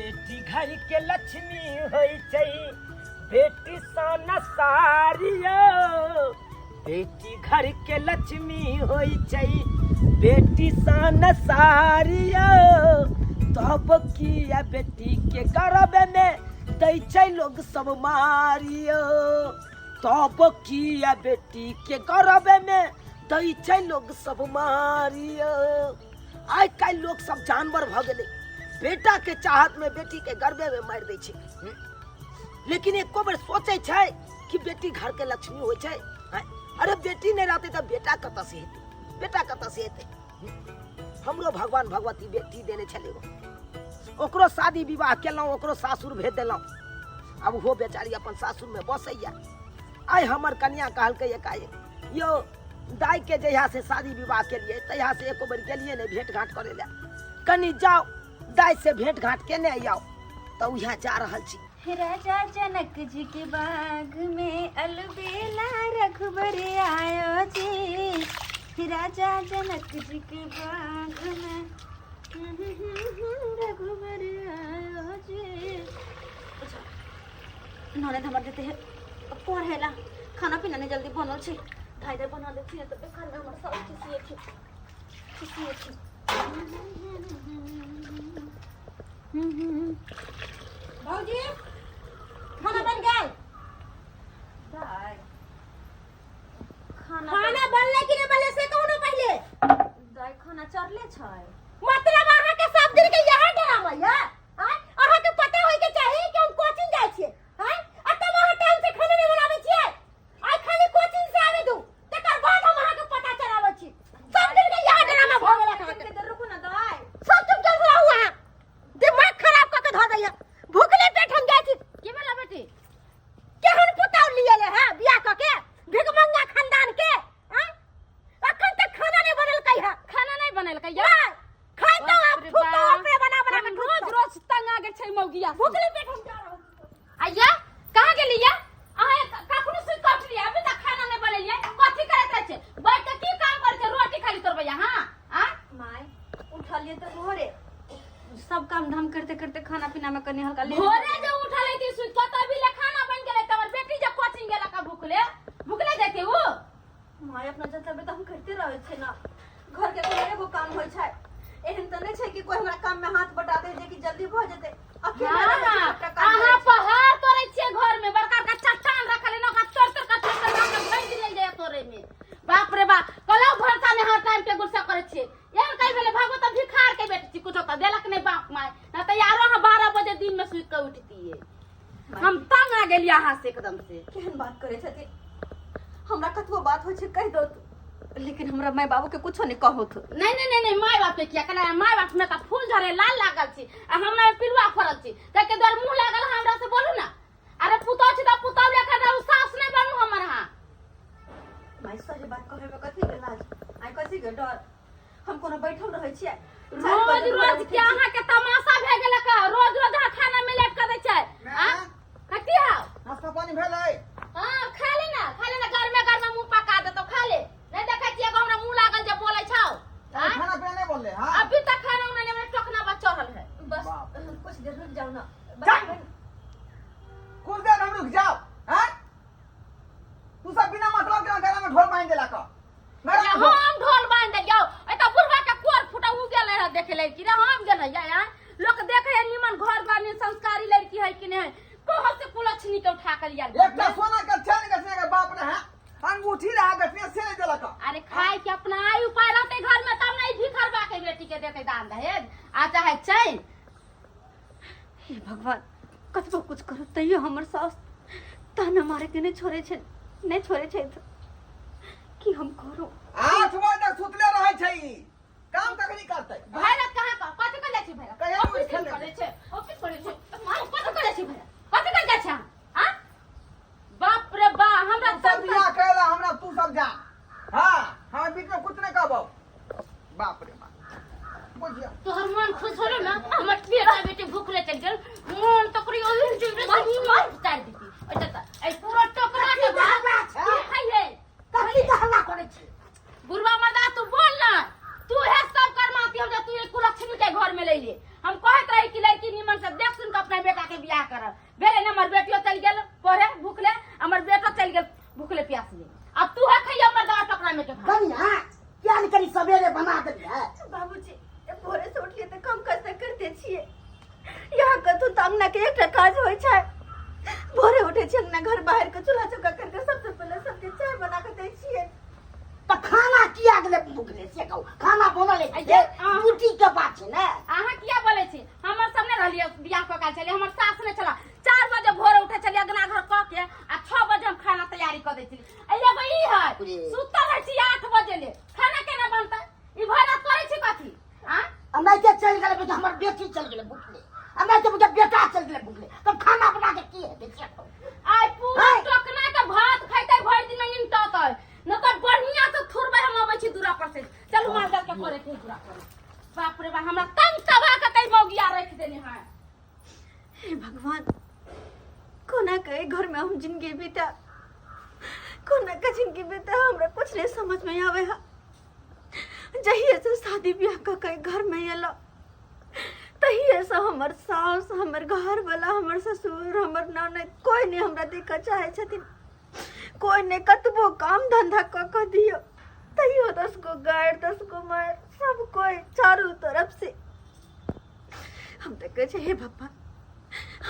बेटी घर के लक्ष्मी होई छै, बेटी सन सारियो। बेटी घर के लक्ष्मी होई छै, बेटी सन सारियो। तब किया बेटी के गर्भ में दै छै लोग सब मारियो। तब किया बेटी के गर्भ में दै छै लोग सब मारियो। आइ काल्हि लोग सब जानवर भ गेलै, बेटा के चाहत में बेटी के गर्भे में मार दै छै। लेकिन एको बेर सोचे छै कि बेटी घर के लक्ष्मी होइ छै। अरे बेटी नहीं रहते तो बेटा कत से हेतै, बेटा कत से हेतै। हमरो भगवान भगवती बेटी देने छलै, ओकरो शादी विवाह केलहुँ, ओकरो सासुर भेज देलहुँ। अब वो बेचारी अपन सासुर में बसैया। आइ हमर कन्या कहलकै एकाएक, यो दाई के जहिया से शादी विवाह केलिए तहिया से एको बेर गेलिए नहीं भेंट घाट करे ला। कनी जाओ दाई से भेंट घाट केने आओ। तो यहाँ जा रहल छी। राजा जनक जी के बाग में अलबेला रघुबर आयो जी। राजा जनक जी के बाग में रघुबर आयो जी। ननद हमर देते है पढ़ेला, खाना पीना नहीं जल्दी बनल छै, ढाई देर बना देती है। तो घर में हमर सब किसी अच्छी भौजी खाना बन गया। दाई खाना बनले कि नहीं बनले से कहू ना पहले। दाई खाना चढ़ले छै, मतलब अहाँ के सब दिन के यहां डरावा या अहाँ के पता होय के चाहिए कि हम कोचिंग जाय छियै। आ तब अहाँ टाइम से खाना नहीं बनाबै छियै। आइ खाली कोचिंग से आवे दू, तकर बाद हम अहाँ के पता चलाबै छी। सब दिन के यहां डरावा भ गेला। कते देर रुकू ना दाई, सब चुप चुप रहू। अहाँ दिमाग खराब क के ध दैया। भूखले पेट हम जाय छी। के भेला बेटी, केहन पुताव लिए ले है बियाह क के, भिखमंगा खानदान के। अखन तक खाना नहीं बनलकै है। खाना नहीं बनलकै या खाय तो आप फुटो अपने बना बना के रोज रोज तंग आ गेल छै मौगिया। भूखले पेट हम जा रहल छी। आइया कहां गेलिया अहाँ, कखनो सुत के उठलिया, अभी तक खाना नहीं बनलिया। कथि करत रह छै, बैठ के की काम कर छै, रोटी खाली तोरबै यहां। माय उठलिए त भोरे सब काम धाम करते करते खाना पीना में कनी हल्का भोरे जो उठले थी सुत के तभी ले खाना बन गेले। तमर बेटी जे कोचिंग गेला का भूखले भूखले जाते हो। माय अपना जतबे त हम करते रहै छै ना, घर के कोई एगो काम होय छै। एहन त नै छै कि कोई हमरा काम में हाथ बटा दे जे कि जल्दी भ जेते। अकेले अहाँ पहाड़ तोड़ै छियै घर में, बड़का बड़का चट्टान रखले न का तोड़ तोड़ के नाम में भैंस लेल जाय तोड़े में। बाप रे बाप, कलौ भरसा ने हर टाइम पे गुस्सा करे छियै। एहन कहि भेले भगवत भिखार के बेटी छी, कुछो त देलक नहीं बाप माय, ना त यारो हम 12 बजे दिन में सुत के उठतिए। हम तंग आ गेलिया अहाँ से एकदम से। केहन बात करे छथि, हमरा कतबो बात होय छै कह दो तू, लेकिन हमरा माय बाबू के कुछो नहीं कहो तो। नहीं नहीं नहीं नहीं माय बाप के किया कना, माय बाप में का फूल झरे लाल लागल छी आ हमरा में पिलुआ फरल छी। त के दर मुंह लागल हमरा से बोलू ना। अरे पुतो छी त पुतो लेखा रहू, सास नहीं बनू हमर। हां माय सही बात कहे में कथि के लाज, आइ कथि के डर। हम कोनो बैठल रहै छियै रोज रोज के अहाँ के तमाशा भे गेल का। रोज रोज अहाँ खाना में लेट कर दै छै। कथि हां नाश्ता पानी भेलै। हां खा ले ना घर में मुंह पका दे तो खा ले। नहीं देखै छियै हमरा मुंह लागल जे बोलै छौ। खाना पीना नहीं बोलले। हां अभी तक खाना उन्हें ने टोकना बा चढ़ल है। बस कुछ देर रुक जाओ ना। कुछ देर हम रुक जाओ। हैं तू सब बिना मतलब के घर में ढोल बांध देला का। हम ढोल बांध दे जाओ। एता बुढ़वा के कोर फुटा उ गेल है देखे ले कि हम गेल है यार। लोग देखे है निमन घर बानी संस्कारी लड़की है कि नहीं, कहां से कुलछनी के उठा कर लिया। एकटा सोना के छन के बाप रे है अंगूठी रहा बेटी से नहीं देला का। अरे खाए के अपना आयु पाए रहते घर में तब नहीं भिखरवा के बेटी के देते दान दहेज आ चाहे चैन। हे भगवान कतबो कुछ करो तैयो हमर सास ताना मारे के नहीं छोड़े छै, नहीं छोड़े छै त की हम करो। 8 बजे तक सुतले रहै छै, काम तक नहीं करतै। भैरत कहां का कथि कर ले छी भैरत ऑफिस करे छै, ऑफिस करे छै मार कथि करे छी भैरत कथि कर जा छै। हां बाप रे बा हमरा सब बियाह करेला हमरा तू सब जा। हां हम बीच में कुछ नहीं कहबो। बाप रे बाप बुझिया तोहर मन खुश होलो ना, हमर बेटा बेटी भूखले चल गेल मन तकरी ओहिन जीव मार उतार देती। एटा ए पूरा टोकरा के बात खाइए कथि कहला करे छी। बुढ़वा मर्दा तू बोल ना, तू है सब कर माती हम जा तू एक कुलछनी के घर में ले ले। हम कहत रही कि लड़की निमन से देख कर बेरे ने हमर बेटियो चल गेल पढ़े भूखले हमर बेटो चल गेल भूखले प्यासले अब तू है खइया हमर दावा टकरा में के खा कन्या क्या नहीं करी सवेरे बना देलिए बाबूजी भोरे से उठलिए त कम कष्ट करते छिए यहाँ कतु त अंगना के एकटा काज होय छै भोरे उठे छी अंगना घर बाहर के चूल्हा चौका करके सबसे पहले सबके चाय बना के दै छिए तो खाना किया गेले भूखले से कहू खाना बनले ये ड्यूटी के बात छै ना अहाँ किया बोले छी हमर सब ने रहलिए बियाह क काल चले हमर सास ने चला 4 बजे भोरे उठे चलिए अंगना घर क के आ 6 बजे हम खाना तैयारी क दै छी एगो ई है सुतल रह छी 8 बजे ले खाना केना बनतै ई भरा करे छी कथी हां हमरा के चल गेले बेटा हमर बेटी चल गेले भूखले हमरा के मुझे बेटा चल गेले भूखले तब खाना बना के की है से आई पूरा टोकना के भात खाइते भर दिन में निमटतै न त बढ़िया से थुरबे हम आबै छी दूरा पर से चलू मार दल के करे थे दूरा पर बाप रे बा हमरा तंग तबा के कई मौगिया रख देने है हे भगवान कोना के घर में हम जिंदगी बीता कोना के जिंदगी बीता हमरा कुछ नहीं समझ में आवे है जहिए से शादी ब्याह का कई घर में एला तहिए से हमर सास हमर घर वाला हमर ससुर हमर ननद कोई नहीं हमरा देख चाहे छथिन कोई ने कतबो काम धंधा क दियो तैयो 10 गो गाड़ 10 गो मार सब कोई चारों तरफ से हम तो कहे हे भगवान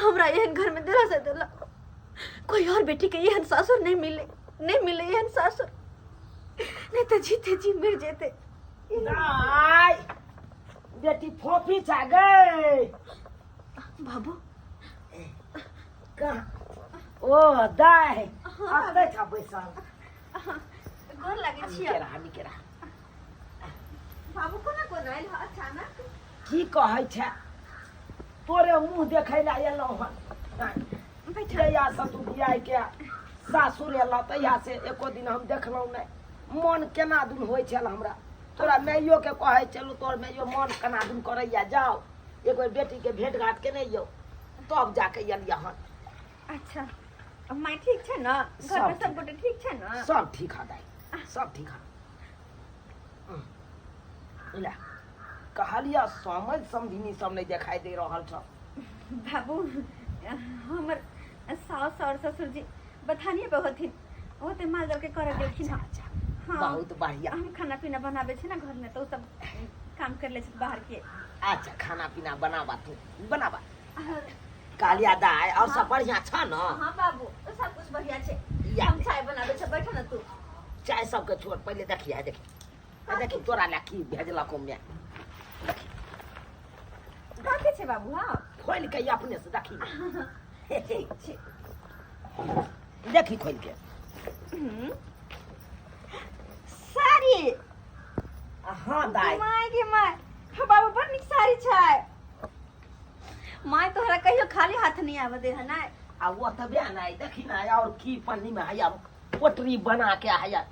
हमरा एहन घर में दिला से दिला कोई और बेटी के एहन सासुर नहीं मिले एहन सासुर नहीं तो जीते जी मर जेते दाई बेटी फोफी छा गई बाबू कहाँ ओ दाई आते था बैसल गोर लगे छी निकेरा बाबू कोना आइल अचानक की कहै छै तोरे मुंह देखै ला एलौ हन बैठैया से तू बियाह के सासुर एला तहिया से एको दिन हम देखलौ नै मन केना दुन होय छल हमरा तोरा मैयो के कहै चलू तोर मैयो मन केना दुन करैया जाओ एक बेर बेटी के भेंट घाट के नहीं यो तब जाके एलिया हन अच्छा माय ठीक छै ना घर में सब गोटे ठीक छै ना सब ठीक है दाई सब ठीक है इला कहलिया समझ समझिनी सब नहीं दिखाई दे रहल छ बाबू हमर सास और ससुर जी बथानिए बहुथिन ओते माल दल के करे देलखिन अच्छा हां बहुत बढ़िया हम खाना पीना बनाबे छै ना घर में तो सब काम कर ले छै बाहर के अच्छा खाना पीना बनावा तू बनावा कालिया दाई और सब बढ़िया छ न हां बाबू सब कुछ बढ़िया छै या हम चाय बनाबे छै बैठ ना तू चाय सबके छोड़ पहले देखिए देखी तोरा ला की भेजला को में काके छै बाबू हां खोल के अपने से देखी देखी खोल के साड़ी हां दाई माय के माय बाबू बड़ निक साड़ी छै माय तोहरा कहियो खाली हाथ नहीं आवे दे है ना आ वो तबे नहीं देखी ना और की पन्नी में हया पोटरी बना के हया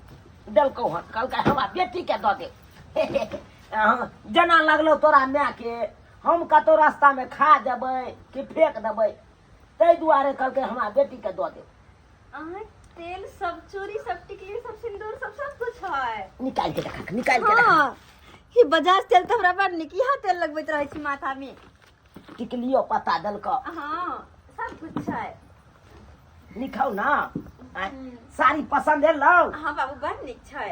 दलको हन कल का हमरा बेटी के द दे जना लगलो तोरा माय के हम कतो रास्ता में खा देबै कि फेंक देबै तै दुआरे कल के हमरा बेटी के द दे तेल सब चूड़ी सब टिकली सब सिंदूर सब कुछ है निकाल के देखा निकाल के देखा ये बजाज तेल तो हमरा बड़ निक यहाँ तेल लगबैत रहै छी माथा में टिकलियो पता दलको हां सब कुछ है निकाउ ना साड़ी पसंद है लो हां बाबू बड़ निक छै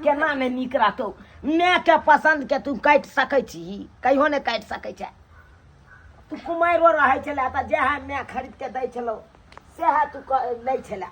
केना ने निक रहतो मैं के पसंद के तू काट सकै छी कहियो ने काट सकै छै तू कुमारो रहै छला त जेहा मैं खरीद के दै छलो सेहा तू लै छला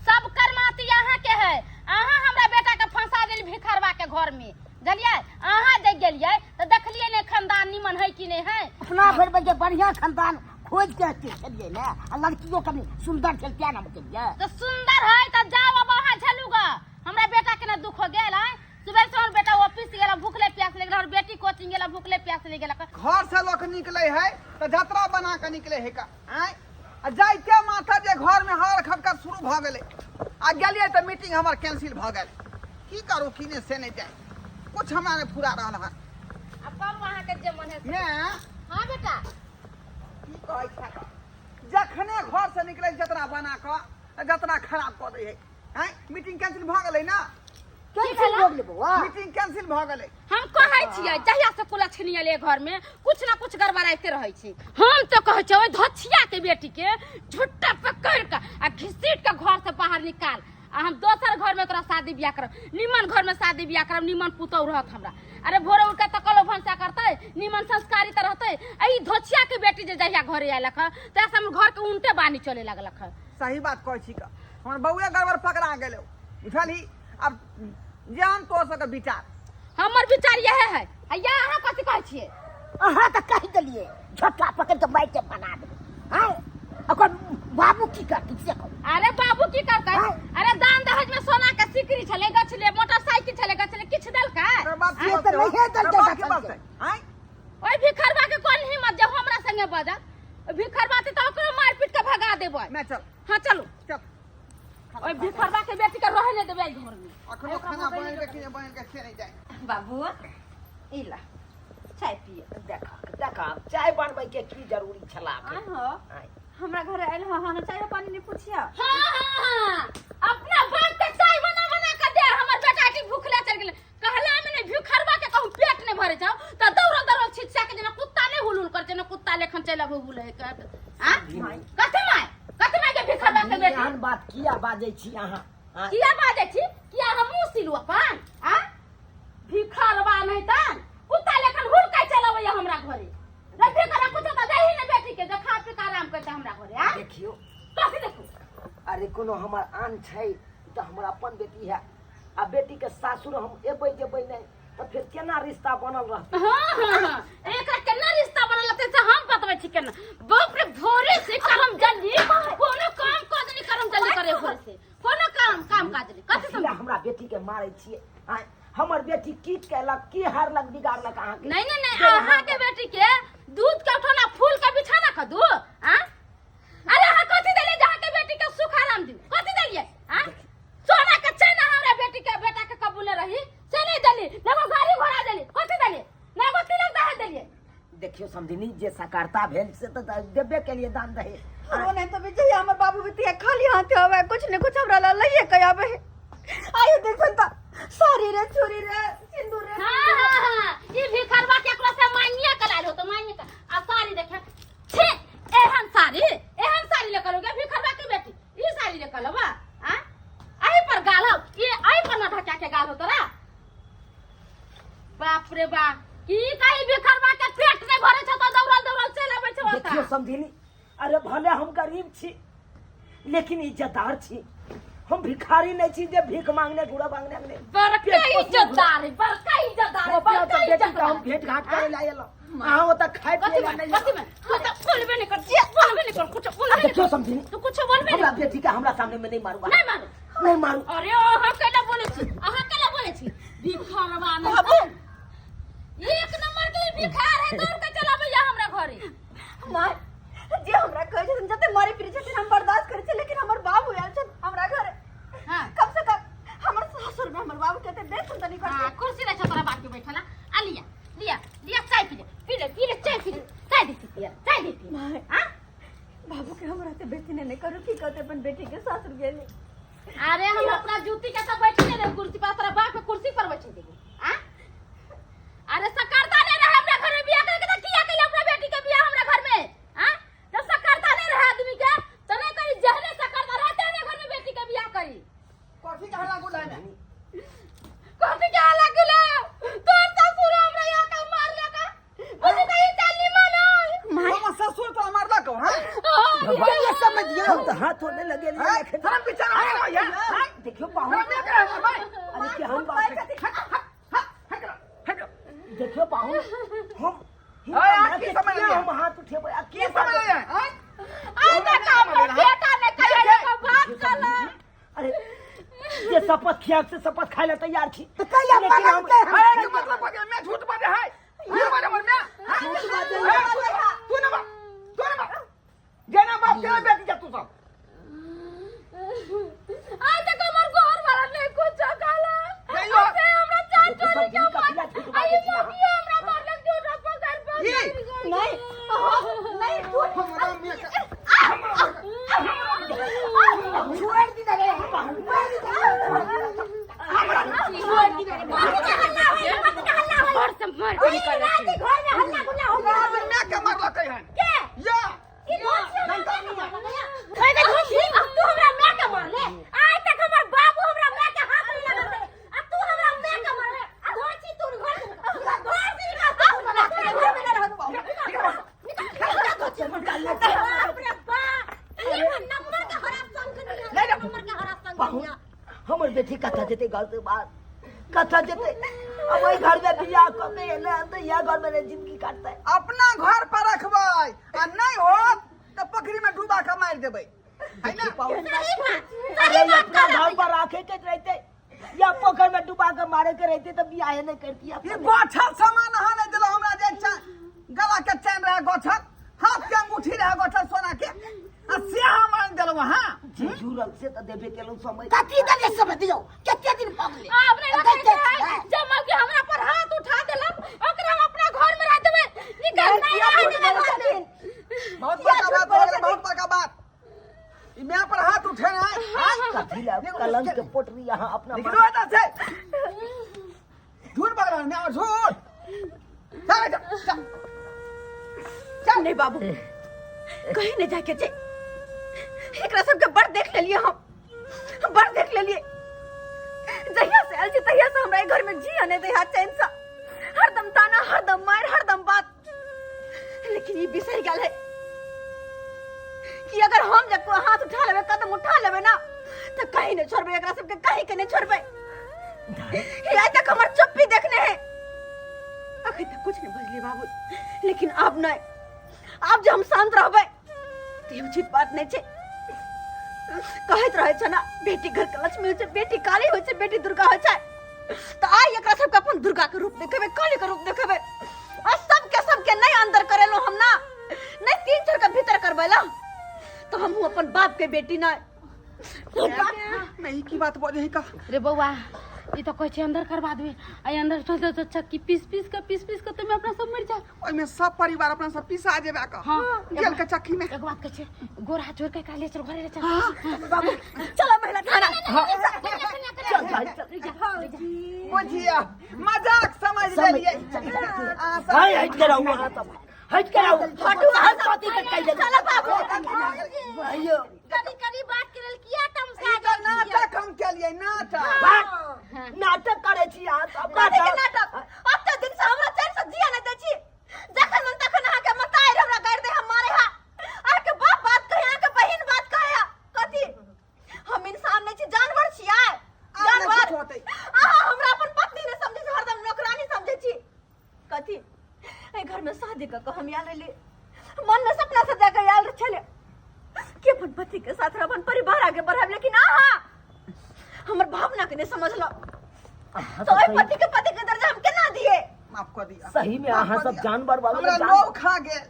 सब करमाती यहाँ के है अहाँ हमरा बेटा के फंसा देल भिखरवा के घर में जलिए अहाँ देख गेलिए त देखलिए ने खानदान निमन है कि नहीं है अपना घर में जे बढ़िया खानदान खोज के चलिए ना आ लड़कियों कभी सुंदर चल क्या नाम चलिए तो सुंदर है त जाओ अब वहां झलूगा हमरा बेटा के न दुख हो गेल है सुबह से बेटा ऑफिस गेला भूखले प्यास गेला और बेटी कोचिंग गेला भूखले प्यास गेला घर से लोग निकले है तो यात्रा बना के निकले है का आ जाइते माथा जे घर में हर खटखट शुरू भ गेले आ गेलिए तो मीटिंग हमर कैंसिल भ गेल की करू किने से नहीं जाए कुछ हमरा ने पूरा रहल है अब कब वहां के जे मन है मैं हां बेटा की कहै छै जखने घर से निकले जतरा बना के जतरा खराब क दे है मीटिंग कैंसिल भ गेले ना कैंसिल हो गेलै बौआ मीटिंग कैंसिल भ गेले हम कह कहै छियै जहिया से कुला छिनियले घर में कुछ ना कुछ गड़बड़ाइते रहै छी। हम तो कहै छै ओइ धछिया के बेटी के झुट्टा पकड़ के आ घसीट के घर से बाहर निकाल आ हम दोसर घर में तोरा शादी बियाह करब, निमन घर में शादी बियाह करब, निमन पुतौ रहत हमरा। अरे भोरे उठ के तकलो भंसा करतै, निमन संस्कारी त रहतै। ई धछिया के बेटी जे जहिया घरे आइलक त हम घर के उल्टे बानी चले लागलक। सही बात कहै छी का हमर बउआ गड़बड़ पकड़ा गेलै बुझली। अब जान तो सके विचार हमर विचार यह है। या अहाँ कथि कहै छियै? अहाँ तऽ कहि देलियै झोटला पकड़ के माइके बना देबै। हैं ओकर बाबू की करतै से कहू। अरे बाबू की करतै? अरे दान दहेज में सोना के सिकरी छले, गछले, मोटरसाइकिल छले, गछले किछ देलकै? अरे बाप आइ तऽ नहिए देलकै गछलकै। हैं ओइ भिखरबा के कोन हिम्मत जे हमरा संगे बजा? भिखरबा त ओकरो मार पीट के भगा देबै। मैं चल हां चलू। चल ओइ भिखरबा के बेटी के रहे नै देबै घर में। अखनो खाना बन के कि बन के खे नहीं जाए। बाबू इला चाय पिए। देखा चाय बनबै के की जरूरी छला। हमरा घर आइल हो हम चाय पानी नहीं पूछिया। हां अपना बाप के चाय बना बना के दे। हमर बेटा की भूखले चल गेले कहला में भिखरबा के कहूं पेट नहीं भरे जाओ त दौड़ दौड़ छिछा के जना कुत्ता नहीं हुलुल कर जना कुत्ता लेखन चला बुले के। हां कते माय के भिखरबा के बेटी एहन बात किया बाजै छी अहाँ? किया बाजै छी? किया हम मुंह सिलु अपन? हां भिखरबा नहीं त कुत्ता लेखन हुल के चलावे हमरा घरे। रखी करा कुछ त दही ने बेटी के जे खा पी के आराम करते हमरा घरे। हां देखियो कथि देखू? अरे कोनो हमर आन छै त हमर अपन बेटी है आ बेटी के सासुर हम एबै जेबै नहीं त फिर केना रिश्ता बनल रहतै? हां एकरा केना रिश्ता बनल रहतै से हम बतबै छी केना। बाप रे भोरे से करम जल्दी कोनो काम काज नहीं करम जल्दी करे भोरे से कोनो काम काज नहीं। कथि किया हमरा बेटी के मारै छियै? हां हमर बेटी की कैलक की हारलक बिगाड़लक अहाँ के? नहीं अहाँ के बेटी के दूध के उठौना फूल के बिछाना ख दू। हां अरे अहाँ कथि देलिए जहाँ के बेटी के सुख आराम दी? कथि देलिए? हां सोना के चैन हमरा बेटी के बेटा के कबूले रही से नहीं देली, ना गाड़ी घोड़ा देली। कथि देली? ना तिलक दहेज देलिए। देखियो समझनी जे सकारता भेल से तो देबे के लिए दान रहे। रो नहीं तो विजय हमर बाबू बेटी खाली हाथ होवे कुछ न कुछ हमरा लइए कयाबे। आयो देखन त सारी रे चोरी रे सिंदूर रे। हां ई भिखरबा के एकरा से मानिया कलाल हो तो मानिया का आ सारी देखे छे एहन सारी ले कलोगे भिखरबा की बेटी ई सारी ले कलवा। हां आई पर गाल हो ये आई पर न ढका के गाल हो तोरा। बाप रे बा की काई भिखरबा के पेट में भरे छ त दौड़ल चल आबै छ। देखियो समझनी अरे भले हम गरीब छी लेकिन इज्जतदार छी। हम भिखारी नहीं छी जे भीख मांगने घुड़ा मांगने नहीं। बड़का इज्जतदार है हम भेंट घाट करे लायला अहाँ ओत खाए पिए नहीं। कथि में तू त बोलबे नहीं कर कुछ बोलबे नहीं। क्यों समझी तू कुछ बोलबे हमरा बेटी के हमरा सामने में नहीं मारूंगा। नहीं मारू। अरे अहाँ केला बोले छी भिखारवा नहीं एक नंबर के भिखार है। दौड़ के चलाबे या हमरा घरे मार जे हमरा कहै छथिन जते मारे फिरे छथिन हम बर्दाश्त करै छी लेकिन हमर बाबू आयल छन हमरा घरे। हां कम से कम हमर ससुर में हमर बाबू कहते देख सुन तनी कर। हां कुर्सी रे छतरा बाप के बैठला आ लिया चाय पी ले चाय पी ले चाय देती। हां बाबू के हमरा से बेटी नहीं करू की कहते अपन बेटी के ससुर गेली। अरे हम अपना जूती के सब बैठी ने कुर्सी पर तोरा बाप के कुर्सी पर बैठ देबे। हां अरे सकरता नहीं रहे हमरा घर में बियाह करके त किया के अपना बेटी के बियाह हमरा घर में। हां जब सकरता नहीं रहे आदमी के त नहीं करी जहने सकरता रहते ने घर में बेटी के बियाह करी। कॉफी का हला गुला में कथि के हाला गुला तोर ससुर हमरा या का मार लगा बुझी नहीं चाली मानो मामा ससुर तो मारला को। हां भगवान ये समझ दिया हम तो हाथ होने लगे लेके हम बेचारा है या देखियो पाहु मैं कह रहा भाई अरे क्या हम बात देखियो पाहु हम की समझ लिया हम हाथ उठेबै आ की समझ लिया? आई देखा हमर बेटा ने करे का बात कला। अरे ये शपथ खिया से शपथ खाए ला तैयार थी तो कहिया मांगते हैं के मतलब हो गया मैं झूठ बाजे है ये बाजे मन में झूठ बाजे तू ना जेना बाप तेरा बेटी जा तू सब आई देखा हमर घर वाला नहीं कुछ काला अबे हमरा चाट चोरी के मार आई मोगी हमरा मारलक झूठ पकड़ पर नहीं झूठ हमरा में छोड़ दी ना रे हमरा छोड़ दी रे बात का हल्ला है और बेटी कथा जेते घर से बाहर कथा जेते अब वही घर में बियाह क के ले तो यह घर में जिंदगी काटता है। अपना घर पर रखबै आ नहीं हो तो पोखरी में डूबा के मार देबै है ना। अरे अपना घर पर रखे के रहते या पोखर में डुबा के मारे के रहते तो बियाह नहीं करती। ये गोछल सामान अहाँ नहीं दिलो हमरा जे गला के चैन रहे गोछल हाथ के अंगूठी रहे गोछल सोना के आ से हम मान देलो हां झूरल से तो देबे केलो समय कथी दले सब दियो केते दिन भगले आपने रखे है जब के हमरा पर हाथ उठा देलक ओकरा हम अपना घर में रह देबे निकल नहीं बहुत बड़का बात हो गेल बहुत बड़का बात ई मैं पर हाथ उठे है कथी ला कलंक के पोटरी यहां अपना निकलो एता से झूठ बोल रहा है मैं झूठ चल चल नहीं बाबू कहीं नहीं जाके जे एकरा सबके बड़ देख लेलिए हम बड़ देख लेलिए जहिया से आयल छी तहिया से हमरा घर में जी आने दे हाथ चैन सा हरदम ताना हरदम मार हरदम बात। लेकिन ये बिसर गेल है कि अगर हम जब हाथ उठा लेबे कदम उठा लेबे ना तो कहीं नहीं छोड़बे एकरा सबके कहीं के नहीं छोड़बे। आज तक हमर चुप्पी देखने हैं अखन तक कुछ नहीं बुझली बाबू लेकिन अब नहीं अब जब हम शांत रहबे तो ये उचित बात नहीं छे। कहत रहे छ ना बेटी घर के लक्ष्मी होय छै बेटी काली होय छै बेटी दुर्गा होय छै तो आई एकरा सबके अपन दुर्गा के रूप देखेबे काली के रूप देखेबे और सबके नहीं अंदर करेलो हम ना नहीं तीन चार के भीतर करबेला तो हम अपन बाप के बेटी ना नहीं की बात बोले है का रे बउआ ई तो कहै छै अंदर करवा देबे आई अंदर चलते तो चक्की पीस पीस के तुम अपना सब मर जा ओइ में सब परिवार अपना सब पिसा जेबे का हां गेल के चक्की में एक बात कहै छै गोरा छोड़ के काले चल घरे ले चल बाबू चलो महिला थाना बुझिया मजाक समझ लेलिए हाय हट के रहू हट के रहू हटू हटती के कह दे चलो बाबू अयो कभी बात करल किया तुम इधर नाटक हम के लिए नाटक नाटक करे छी अहाँ सब कथी के नाटक अब तो दिन से हमरा चैन से जिया नहीं दै छी जखन मन तखन अहाँ के मताएर हमरा गाड़ दे हम मारे हा अहाँ के बाप बात कहे अहाँ के बहिन बात कहे कथी हम इंसान नहीं छी जानवर छियै जानवर अहाँ हमरा अपन पत्नी ने समझे छी हरदम नौकरानी समझे छी कथी ए घर में शादी क हम आयल ले मन में सपना सजा के आयल छले के अपन पति के साथ अपन परिवार आगे बढ़ाब लेकिन आहा हमर भावना के नहीं समझलो तो ओइ पति के दर्जा हम केना दिए माफ कर दिया सही में अहाँ सब जानवर वाला हमरा लोग खा गेल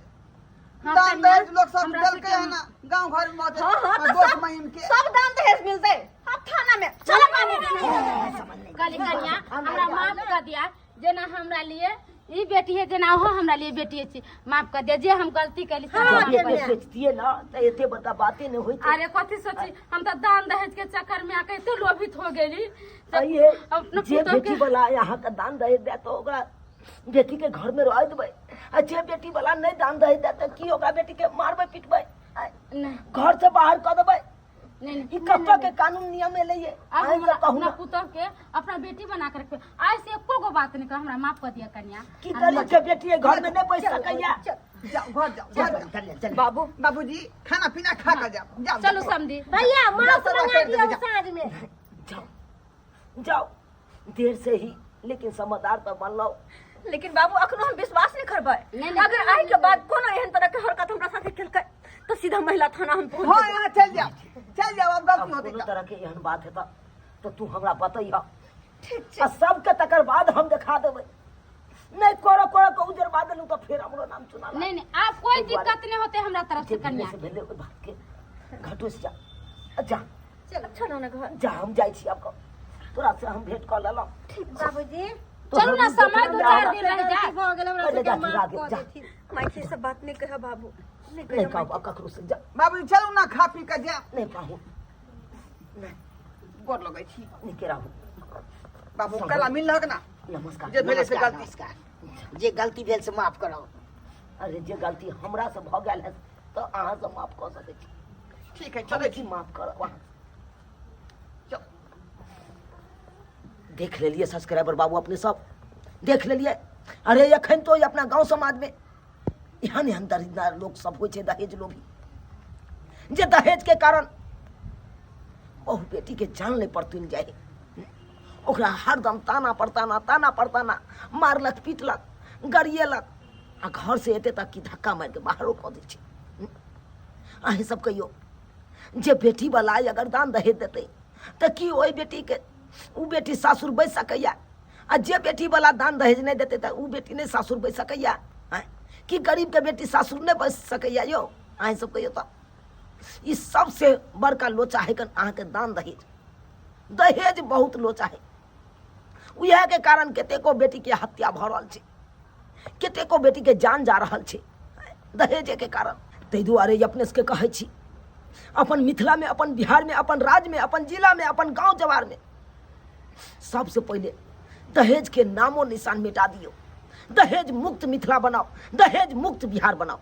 दान दहेज लोग सब दल के है ना गांव घर में मत दोस्त महिम के सब दान दहेज मिलते अब थाना में चलो बाबू काली कन्या हमरा माफ कर दिया जेना हमरा लिए ई बेटी है जेना हो हमरा लिए बेटी है माफ कर दे जे हम गलती कैली से माफ कर दे सोचतिए ना तो एते बता बातें नहीं होई अरे कथी सोची हम तो दान दहेज के चक्कर में आके तो लोभित हो गेली सही है जे बेटी वाला यहाँ का दान दहेज दे तो ओकरा बेटी के घर में रह देबै आ जे बेटी वाला नहीं दान दहेज दे तो की ओकरा बेटी के मारबै पिटबै घर से बाहर कर देबै नहीं ई कब के कानून नियम में लइए अब हमरा अपना पुत्र के अपना बेटी बना के रखबे आज से एको गो बात नहीं कर हमरा माफ कर दिया कन्या की करी के बेटी घर में नहीं बैठ सकैया जाओ घर जाओ बाबू बाबूजी खाना पीना खा कर जाओ चलो समझी भैया मांस मंगा दियो साँझ में जाओ जाओ देर से ही लेकिन समझदार तो बन लो लेकिन बाबू अखनो हम विश्वास नहीं करबै नहीं। अगर आई के बाद कोनो एहन तरह के हरकत हमरा साथे केलकै तो सीधा महिला थाना हम पहुंच हां यहाँ चल जाओ अब गलती होती कोनो तरह के एहन बात है तो तू हमरा बतैया ठीक आ सबके तकर बाद हम दिखा देबै नहीं कोरो को उजर बाद देलू तो फिर हमरो नाम चुना नहीं नहीं आप कोई दिक्कत नहीं होते हमरा तरफ से कन्या से भेले ओइ बात के घटोस जा जा चलो चलो ना घर जा हम जाई छी अब तोरा से हम भेंट कर लेलौ ठीक बाबूजी चलू ना समय दो चार दिन रह जाए हो गेल हमरा पहले से जा, माफ जा, कर जा। देथिन माइक से बात नहीं कह बाबू नहीं नहीं कह कहब ककरो से जा बाबूजी चलू ना खा पी कर जा नहीं पाहु गोर लगै छी नहीं के रहू बाबू कला मिल लग ना नमस्कार जे भेले से गलती नमस्कार जे गलती भेल से माफ करो अरे जे गलती हमरा से भ गेल है तो अहाँ से माफ कर सकै छी ठीक है चलो चले जी माफ करो वहाँ चल देख लेलिए सब्सक्राइबर बाबू अपने सब देख लेलिए अरे अखन तो अपना गांव समाज में एहन एहन दरिद्र लोग सब होइ छै दहेज लोभी जे दहेज के कारण बहु बेटी के जान ले पर तुल जाए ओकरा हरदम ताना पड़ताना मारलक पीटलक गरिएलक आ घर से एते तक कि धक्का मार के बाहरो कऽ दै छै। अहीं सब कहियो जे बेटी वाला अगर दान दहेज देते तऽ की ओहि बेटी के उ बेटी सासुर बैस सकैया आ जे बेटी वाला दान दहेज नहीं देते तऽ उ बेटी नहीं सासुर बैस सकैया। कि गरीब के बेटी सासुर नहीं बैस सकैया यौ? अहीं सब कहियो तऽ ई सबसे बड़का लोचा है कन अहाँ के दान दहेज बहुत लोचा है। उहे के कारण कतेको बेटी के हत्या भऽ रहल छै, कतेको बेटी के जान जा रहल छै दहेजे के कारण। ताहि दुआरे अपने सबके कहै छी अपन मिथिला में, अपन बिहार में, अपन राज्य में, अपन जिला में, अपन गांव जवार में सबसे पहले दहेज के नामो निशान मिटा दियो। दहेज मुक्त मिथिला बनाओ, दहेज मुक्त बिहार बनाओ।